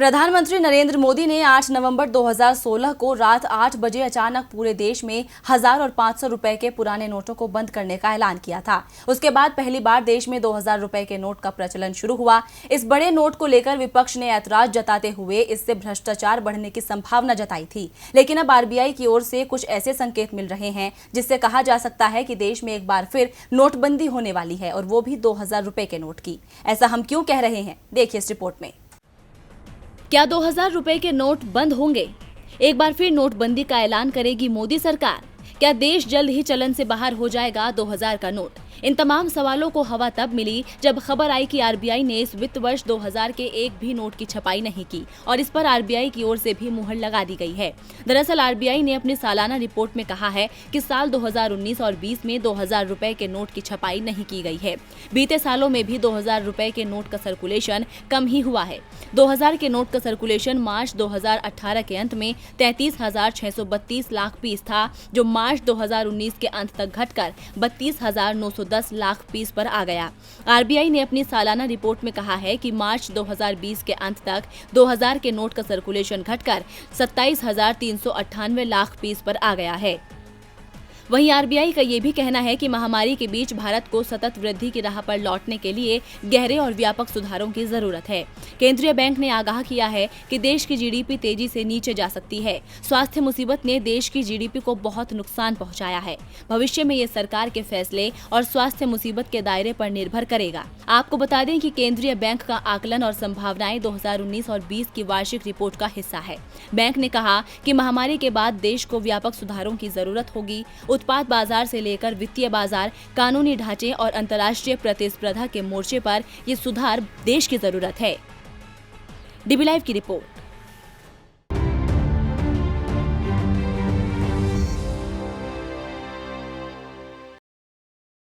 प्रधानमंत्री नरेंद्र मोदी ने 8 नवंबर 2016 को रात 8 बजे अचानक पूरे देश में 1000 और 500 रुपए के पुराने नोटों को बंद करने का ऐलान किया था। उसके बाद पहली बार देश में 2000 रुपए के नोट का प्रचलन शुरू हुआ। इस बड़े नोट को लेकर विपक्ष ने ऐतराज जताते हुए इससे भ्रष्टाचार बढ़ने की संभावना जताई थी, लेकिन अब आरबीआई की ओर से कुछ ऐसे संकेत मिल रहे हैं जिससे कहा जा सकता है कि देश में एक बार फिर नोटबंदी होने वाली है, और वो भी 2000 रुपए के नोट की। ऐसा हम क्यों कह रहे हैं, देखिए इस रिपोर्ट में। क्या 2000 रुपए के नोट बंद होंगे? एक बार फिर नोटबंदी का ऐलान करेगी मोदी सरकार? क्या देश जल्द ही चलन से बाहर हो जाएगा 2000 का नोट? इन तमाम सवालों को हवा तब मिली जब खबर आई कि आरबीआई ने इस वित्त वर्ष 2000 के एक भी नोट की छपाई नहीं की, और इस पर आरबीआई की ओर से भी मुहर लगा दी गई है। दरअसल आरबीआई ने अपनी सालाना रिपोर्ट में कहा है कि साल 2019 और 20 में 2000 रुपए के नोट की छपाई नहीं की गई है। बीते सालों में भी 2000 रुपए के नोट का सर्कुलेशन कम ही हुआ है। 2000 के नोट का सर्कुलेशन मार्च 2018 के अंत में 33,632 लाख पीस था, जो मार्च 2019 के अंत तक घटकर 32,910 लाख पीस पर आ गया। आरबीआई ने अपनी सालाना रिपोर्ट में कहा है कि मार्च 2020 के अंत तक 2000 के नोट का सर्कुलेशन घटकर 27,398 लाख पीस पर आ गया है। वहीं आरबीआई का ये भी कहना है कि महामारी के बीच भारत को सतत वृद्धि की राह पर लौटने के लिए गहरे और व्यापक सुधारों की जरूरत है। केंद्रीय बैंक ने आगाह किया है कि देश की जीडीपी तेजी से नीचे जा सकती है। स्वास्थ्य मुसीबत ने देश की जीडीपी को बहुत नुकसान पहुंचाया है। भविष्य में ये सरकार के फैसले और स्वास्थ्य मुसीबत के दायरे पर निर्भर करेगा। आपको बता दें कि केंद्रीय बैंक का आकलन और संभावनाएं 2019 और 20 की वार्षिक रिपोर्ट का हिस्सा है। बैंक ने कहा कि महामारी के बाद देश को व्यापक सुधारों की जरूरत होगी। उत्पाद बाजार से लेकर वित्तीय बाजार, कानूनी ढांचे और अंतर्राष्ट्रीय प्रतिस्पर्धा के मोर्चे पर ये सुधार देश की जरूरत है। डीबी लाइव की रिपोर्ट।